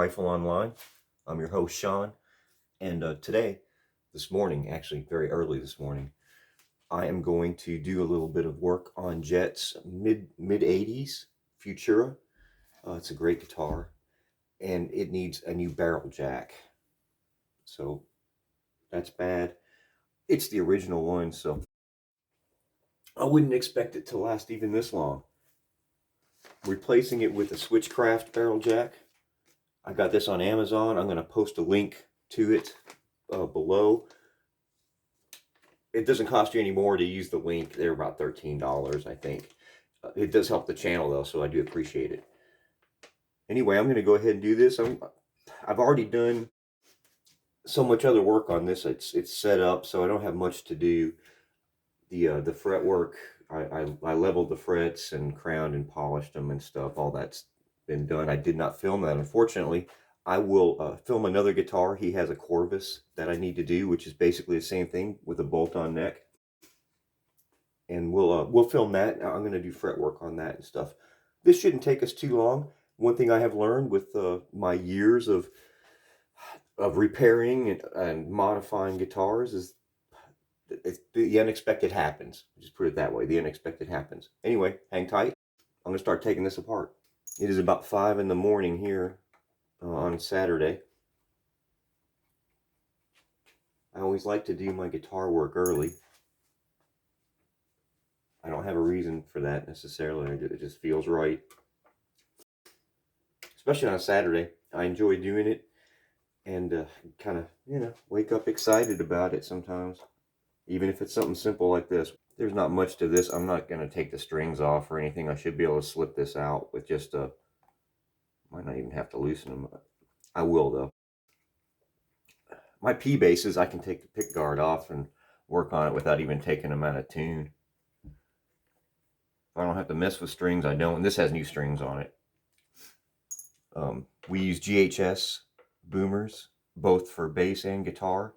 Rifleonline. I'm your host, Sean, and this morning, actually very early this morning, I am going to do a little bit of work on Jet's mid-80s Futura. It's a great guitar, and it needs a new barrel jack, so that's bad. It's the original one, so I wouldn't expect it to last even this long. Replacing it with a Switchcraft barrel jack. I got this on Amazon. I'm going to post a link to it below. It doesn't cost you any more to use the link. They're about $13, I think. It does help the channel, though, so I do appreciate it. Anyway, I'm going to go ahead and do this. I've already done so much other work on this. It's set up, so I don't have much to do. The fret work, I leveled the frets and crowned and polished them and stuff. All that's been done. I did not film that, unfortunately. I will film another guitar. He has a Corvus that I need to do, which is basically the same thing with a bolt-on neck. And we'll film that. I'm going to do fret work on that and stuff. This shouldn't take us too long. One thing I have learned with my years of repairing and modifying guitars is the unexpected happens. Just put it that way. The unexpected happens. Anyway, hang tight. I'm going to start taking this apart. It is about 5 in the morning here on Saturday. I always like to do my guitar work early. I don't have a reason for that necessarily. It just feels right. Especially on a Saturday. I enjoy doing it and kind of, wake up excited about it sometimes. Even if it's something simple like this. There's not much to this. I'm not going to take the strings off or anything. I should be able to slip this out with just a... Might not even have to loosen them. I will, though. My P basses, I can take the pick guard off and work on it without even taking them out of tune. If I don't have to mess with strings, I don't. And this has new strings on it. We use GHS boomers, both for bass and guitar.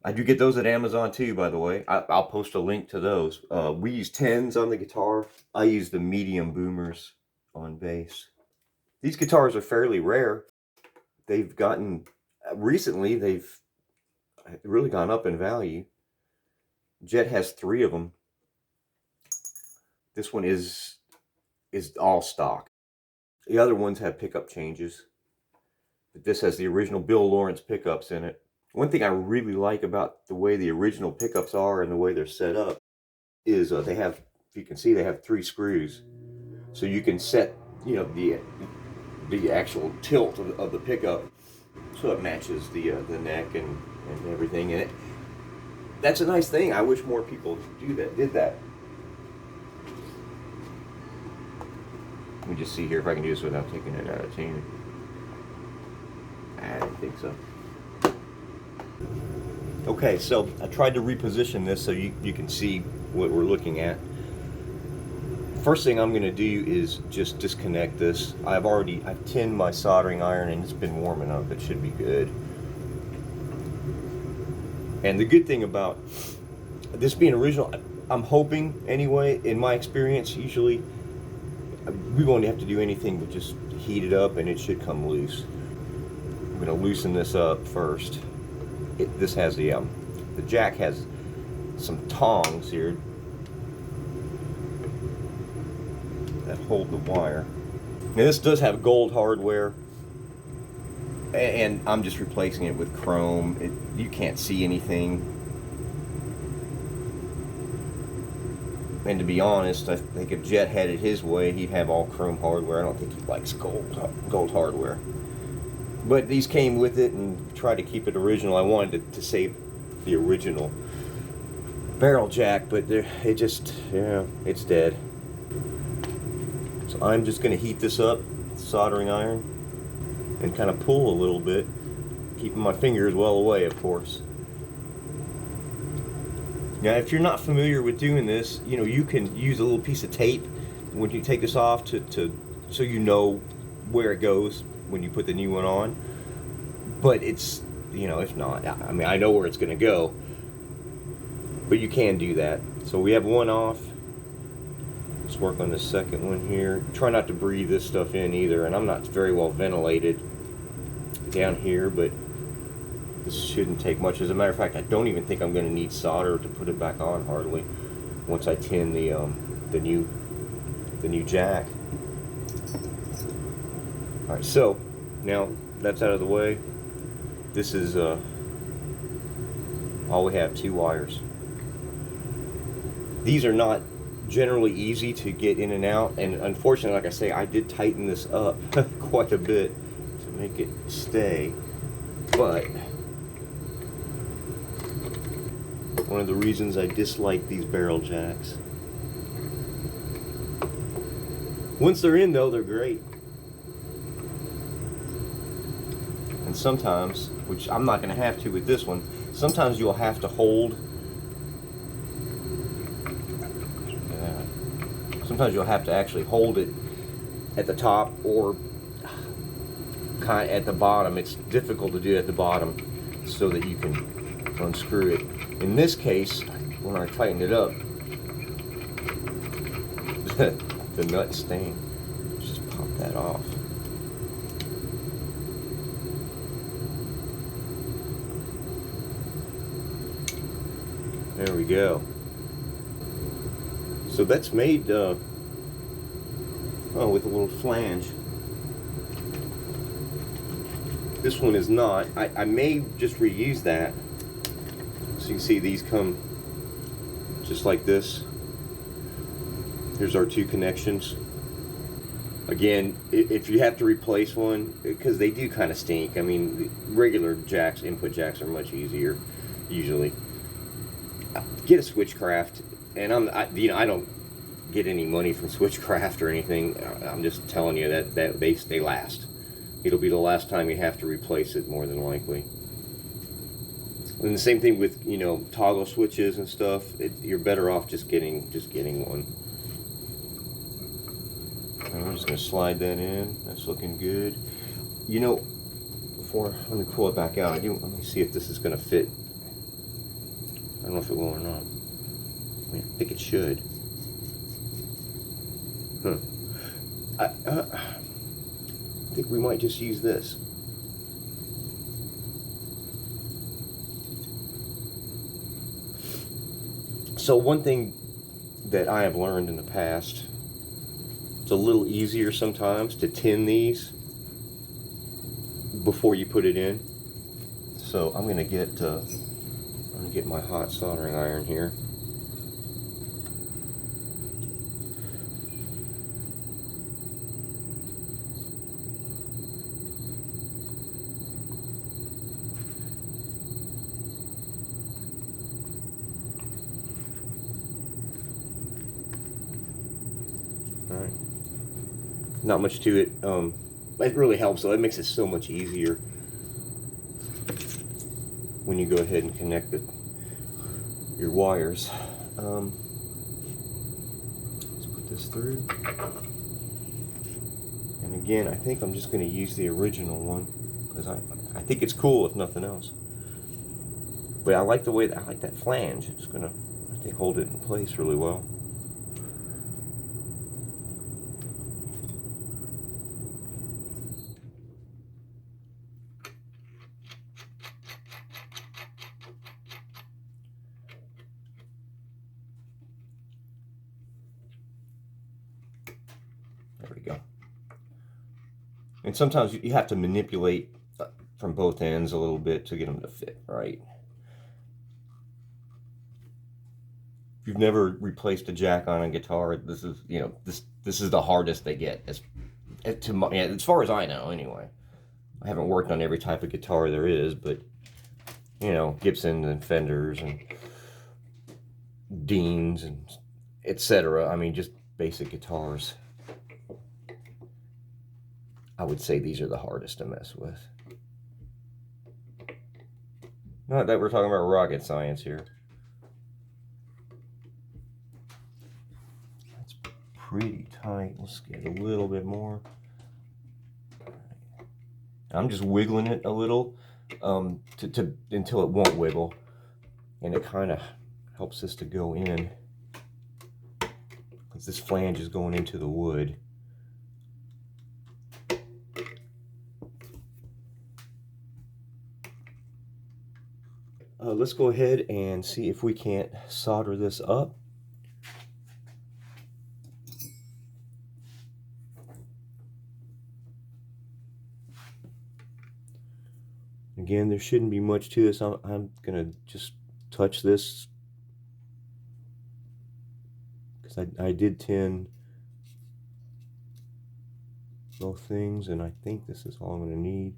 I do get those at Amazon too, by the way. I'll post a link to those. We use 10s on the guitar. I use the medium boomers on bass. These guitars are fairly rare. They've gotten, recently, they've really gone up in value. Jet has 3 of them. This one is all stock. The other ones have pickup changes. But this has the original Bill Lawrence pickups in it. One thing I really like about the way the original pickups are and the way they're set up is they have, if you can see, they have 3 screws. So you can set, the actual tilt of the pickup so it matches the neck and everything in it. That's a nice thing. I wish more people did that. Let me just see here if I can do this without taking it out of tune. I don't think so. Okay, so I tried to reposition this so you can see what we're looking at. First thing I'm going to do is just disconnect this. I've tinned my soldering iron and it's been warming up. It should be good. And the good thing about this being original, I'm hoping anyway, in my experience, usually we won't have to do anything but just heat it up and it should come loose. I'm going to loosen this up first. This has the jack has some tongs here that hold the wire. Now this does have gold hardware, and I'm just replacing it with chrome. You can't see anything. And to be honest, I think if Jet had it his way, he'd have all chrome hardware. I don't think he likes gold hardware. But these came with it and tried to keep it original. I wanted to save the original barrel jack, but it's dead. So I'm just going to heat this up, soldering iron, and kind of pull a little bit, keeping my fingers well away, of course. Now, if you're not familiar with doing this, you can use a little piece of tape when you take this off so you know where it goes when you put the new one on. But it's, if not, I mean, I know where it's going to go, but you can do that. So we have one off. Let's work on the second one here. Try not to breathe this stuff in either, and I'm not very well ventilated down here, but this shouldn't take much. As a matter of fact, I don't even think I'm going to need solder to put it back on hardly once I tin the new jack. All right, so now that's out of the way. This is all we have, 2 wires. These are not generally easy to get in and out, and unfortunately, like I say, I did tighten this up quite a bit to make it stay, but one of the reasons I dislike these barrel jacks. Once they're in though, they're great. And sometimes, which I'm not going to have to with this one, sometimes you'll have to hold. Sometimes you'll have to actually hold it at the top or kind of at the bottom. It's difficult to do at the bottom so that you can unscrew it. In this case, when I tightened it up, the nut stain. Just pop that off. There we go. So that's made with a little flange. This one is not. I may just reuse that. So you can see these come just like this. Here's our 2 connections. Again, if you have to replace one, because they do kind of stink. I mean, regular jacks, input jacks, are much easier usually. Get a Switchcraft, and I don't get any money from Switchcraft or anything. I'm just telling you that they last. It'll be the last time you have to replace it, more than likely. And the same thing with, you know, toggle switches and stuff. You're better off just getting one. And I'm just gonna slide that in. That's looking good. You know, let me pull it back out. Let me see if this is gonna fit. I don't know if it will or not. I mean, I think it should. I think we might just use this. So one thing that I have learned in the past, it's a little easier sometimes to tin these before you put it in. So I'm gonna get my hot soldering iron here. Alright. Not much to it. It really helps though. It makes it so much easier when you go ahead and connect your wires. Let's put this through. And again, I think I'm just going to use the original one because I think it's cool if nothing else. But I like the way I like that flange. It's going to, I think, hold it in place really well. There we go. And sometimes you have to manipulate from both ends a little bit to get them to fit right. If you've never replaced a jack on a guitar, this is, you know, this is the hardest they get, as far as I know anyway. I haven't worked on every type of guitar there is, but you know, Gibsons and Fenders and Deans and etc. I mean, just basic guitars. I would say these are the hardest to mess with. Not that we're talking about rocket science here. That's pretty tight. Let's get a little bit more. I'm just wiggling it a little until it won't wiggle, and it kind of helps this to go in. This flange is going into the wood. Let's go ahead and see if we can't solder this up. Again, there shouldn't be much to this. I'm gonna just touch this because I did tin both things, and I think this is all I'm gonna need.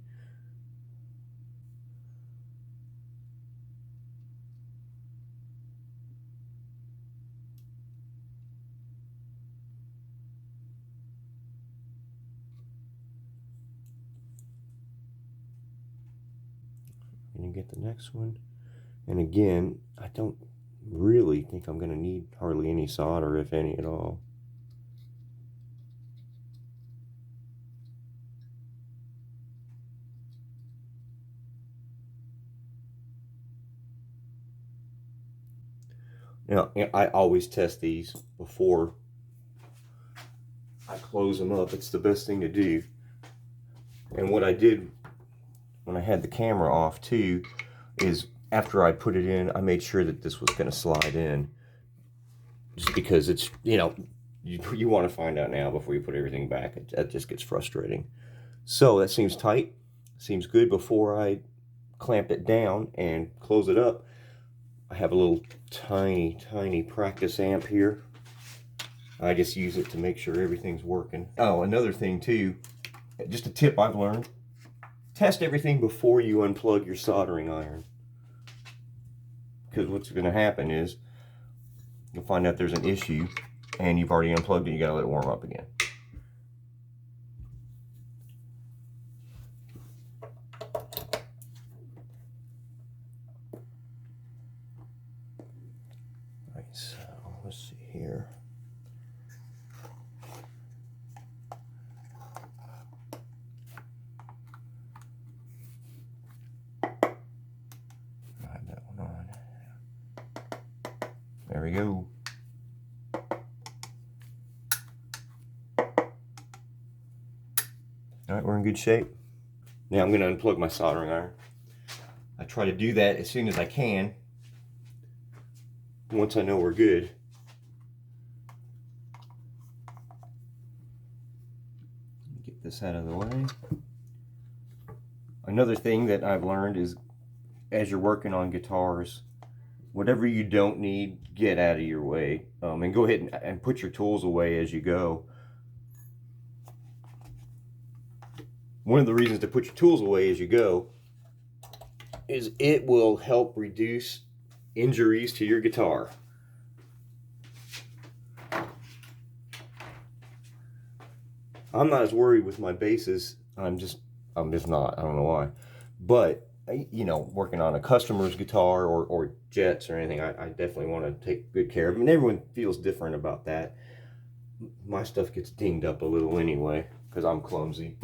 And you get the next one. And again, I don't really think I'm going to need hardly any solder, if any at all. Now, I always test these before I close them up. It's the best thing to do. And what I did when I had the camera off too is after I put it in, I made sure that this was going to slide in, just because it's, you know, you want to find out now before you put everything back. That just gets frustrating. So that seems tight, seems good. Before I clamp it down and close it up, I have a little tiny practice amp here. I just use it to make sure everything's working. Oh, another thing too, just a tip I've learned: test everything before you unplug your soldering iron. Because what's going to happen is you'll find out there's an issue and you've already unplugged it, you got to let it warm up again. Alright, so let's see here. There we go. All right, we're in good shape. Now I'm going to unplug my soldering iron. I try to do that as soon as I can, once I know we're good. Get this out of the way. Another thing that I've learned is, as you're working on guitars, whatever you don't need, get out of your way. And go ahead and put your tools away as you go. One of the reasons to put your tools away as you go is it will help reduce injuries to your guitar. I'm not as worried with my basses. I'm just not. I don't know why. But you know, working on a customer's guitar or Jets or anything, I definitely want to take good care of them. And everyone feels different about that. My stuff gets dinged up a little anyway because I'm clumsy.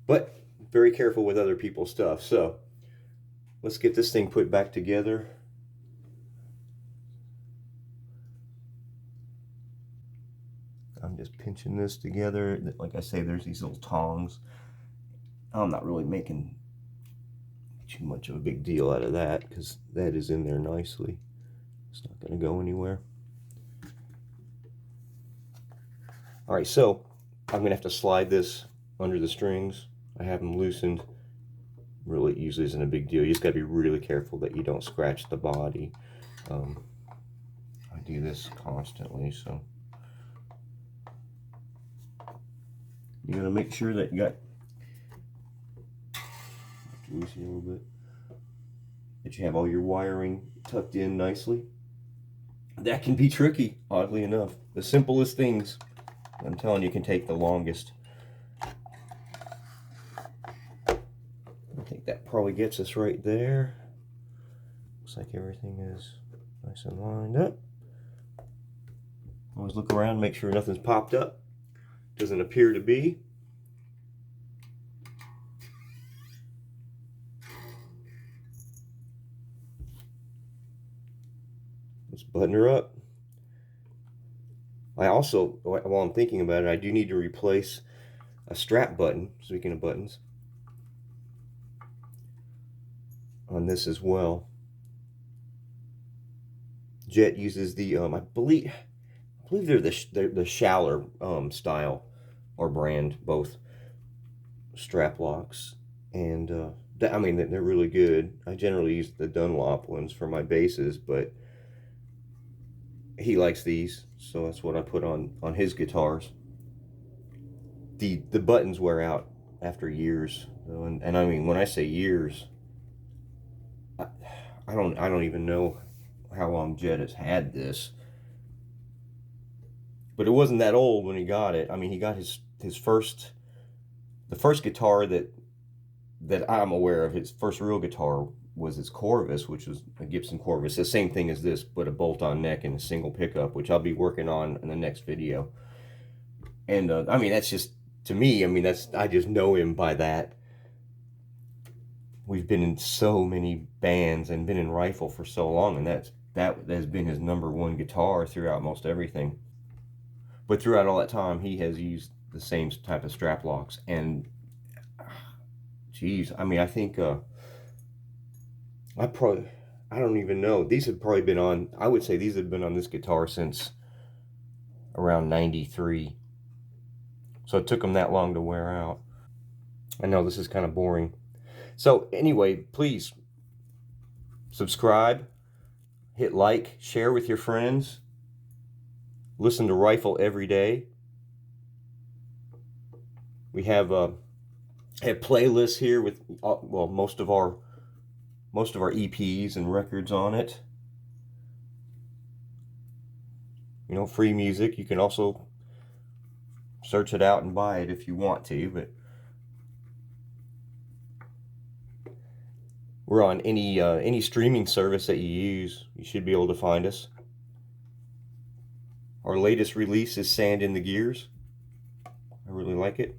But very careful with other people's stuff. So let's get this thing put back together. I'm just pinching this together. Like I say, there's these little tongs. I'm not really making too much of a big deal out of that because that is in there nicely. It's not going to go anywhere. All right, so I'm going to have to slide this under the strings. I have them loosened. Really usually isn't a big deal. You just got to be really careful that you don't scratch the body. I do this constantly, so you got to make sure that you got, loosen a little bit, that you have all your wiring tucked in nicely. That can be tricky, oddly enough. The simplest things, I'm telling you, can take the longest. I think that probably gets us right there. Looks like everything is nice and lined up. Always look around, make sure nothing's popped up. Doesn't appear to be. Let's button her up. I also, while I'm thinking about it, I do need to replace a strap button, speaking of buttons, on this as well. Jet uses the, I believe they're the Schaller style or brand, both strap locks. And I mean, they're really good. I generally use the Dunlop ones for my bases, but he likes these, so that's what I put on his guitars. The buttons wear out after years, and I mean, when I say years, I, I don't even know how long Jet has had this, but it wasn't that old when he got it. I mean, he got his first, the first guitar that I'm aware of, his first real guitar was his Corvus, which was a Gibson Corvus, the same thing as this, but a bolt-on neck and a single pickup, which I'll be working on in the next video. And I mean, that's just, to me, I mean, I just know him by that. We've been in so many bands and been in Rifle for so long, and that has been his #1 guitar throughout most everything. But throughout all that time, he has used the same type of strap locks. And geez, I mean, I think I probably, I don't even know. These have probably been on, I would say these have been on this guitar since around 93. So it took them that long to wear out. I know this is kind of boring. So anyway, please subscribe, hit like, share with your friends, listen to Rifle every day. We have playlists here with well, most of our EPs and records on it. You know, free music. You can also search it out and buy it if you want to, but we're on any streaming service that you use. You should be able to find us. Our latest release is Sand in the Gears. I really like it.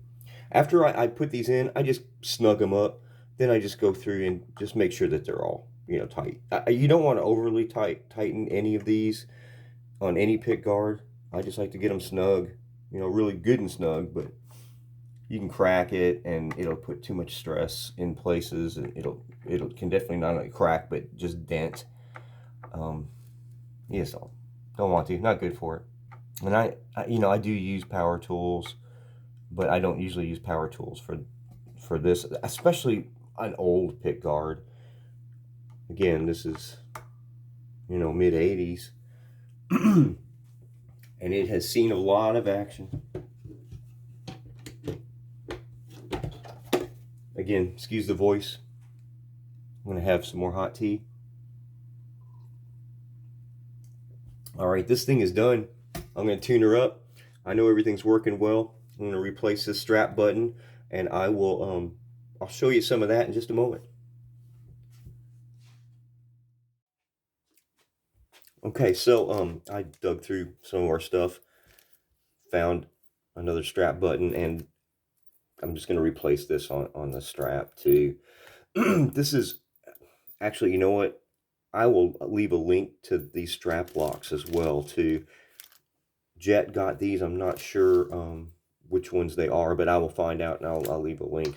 After I put these in, I just snug them up. Then I just go through and just make sure that they're all, you know, tight. You don't want to overly tighten any of these on any pick guard. I just like to get them snug, you know, really good and snug, but you can crack it and it'll put too much stress in places, and it can definitely not only crack but just dent. Yeah, so don't want to, not good for it. And I you know, I do use power tools, but I don't usually use power tools for this, especially an old pick guard. Again, this is, you know, mid 80s. And it has seen a lot of action. Again, excuse the voice. I'm going to have some more hot tea. All right, this thing is done. I'm going to tune her up. I know everything's working well. I'm going to replace this strap button, and I will I'll show you some of that in just a moment. Okay, so I dug through some of our stuff, found another strap button, and I'm just going to replace this on the strap too. This is actually, you know what? I will leave a link to these strap locks as well too. Jet got these. I'm not sure which ones they are, but I will find out and I'll leave a link.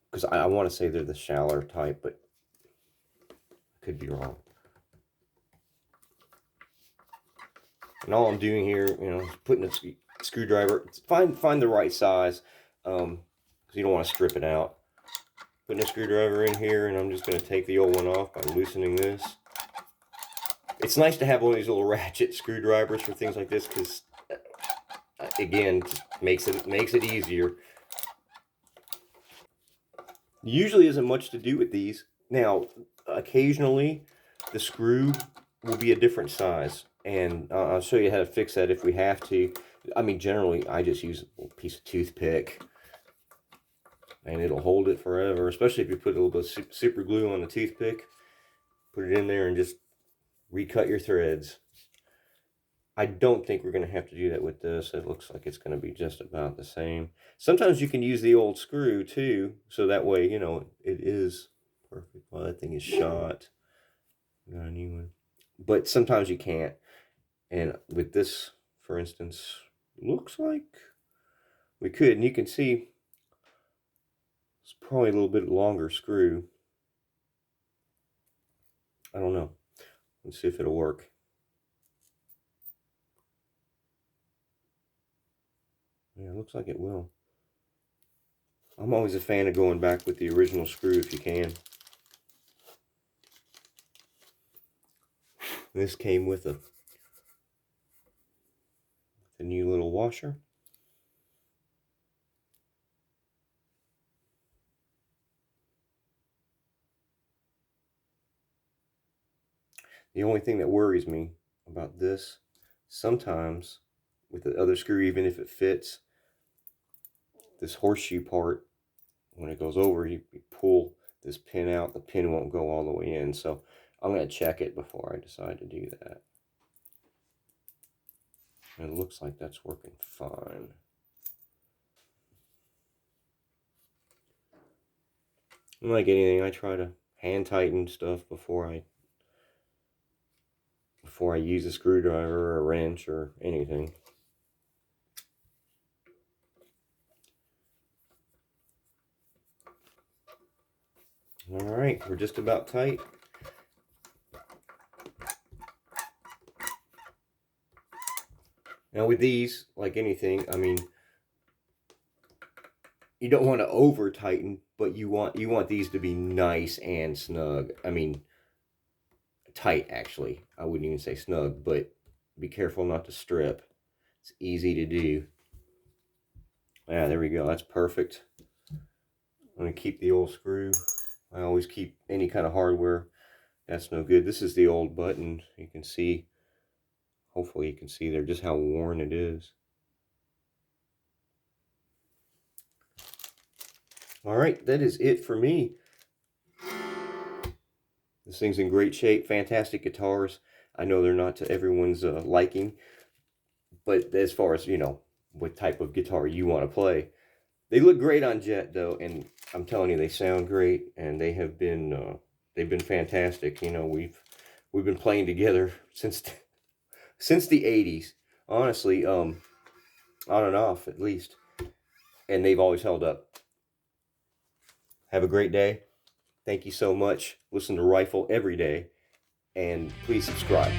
Because I want to say they're the Schaller type, but I could be wrong. And all I'm doing here, you know, is putting a screwdriver. Find the right size, because you don't want to strip it out. Putting a screwdriver in here, and I'm just going to take the old one off by loosening this. It's nice to have one of these little ratchet screwdrivers for things like this, because again, makes it easier. Usually isn't much to do with these. Now, occasionally the screw will be a different size, and I'll show you how to fix that if we have to. I mean, generally I just use a piece of toothpick and it'll hold it forever, especially if you put a little bit of super glue on the toothpick. Put it in there and just recut your threads. I don't think we're going to have to do that with this. It looks like it's going to be just about the same. Sometimes you can use the old screw too, so that way, you know, it is perfect. Well, that thing is shot. Got a new one. But sometimes you can't. And with this for instance, looks like we could, and you can see it's probably a little bit longer screw. I don't know. Let's see if it'll work. Yeah, it looks like it will. I'm always a fan of going back with the original screw if you can. This came with a new little washer. The only thing that worries me about this, sometimes with the other screw, even if it fits, this horseshoe part, when it goes over, you pull this pin out, the pin won't go all the way in. So I'm going to check it before I decide to do that. And it looks like that's working fine. Like anything, I try to hand tighten stuff before I use a screwdriver or a wrench or anything. All right, we're just about tight. Now with these, like anything, I mean, you don't want to over tighten, but you want these to be nice and snug. I mean, tight actually. I wouldn't even say snug, but be careful not to strip. It's easy to do. Yeah, there we go. That's perfect. I'm going to keep the old screw. I always keep any kind of hardware. That's no good. This is the old button. You can see, hopefully you can see there just how worn it is. All right, that is it for me. This thing's in great shape. Fantastic guitars. I know they're not to everyone's liking, but as far as, you know, what type of guitar you want to play, they look great on Jet though, and I'm telling you, they sound great, and they have been they've been fantastic. You know, we've been playing together since the 80s, honestly, on and off at least, and they've always held up. Have a great day. Thank you so much. Listen to Rifle every day, and please subscribe.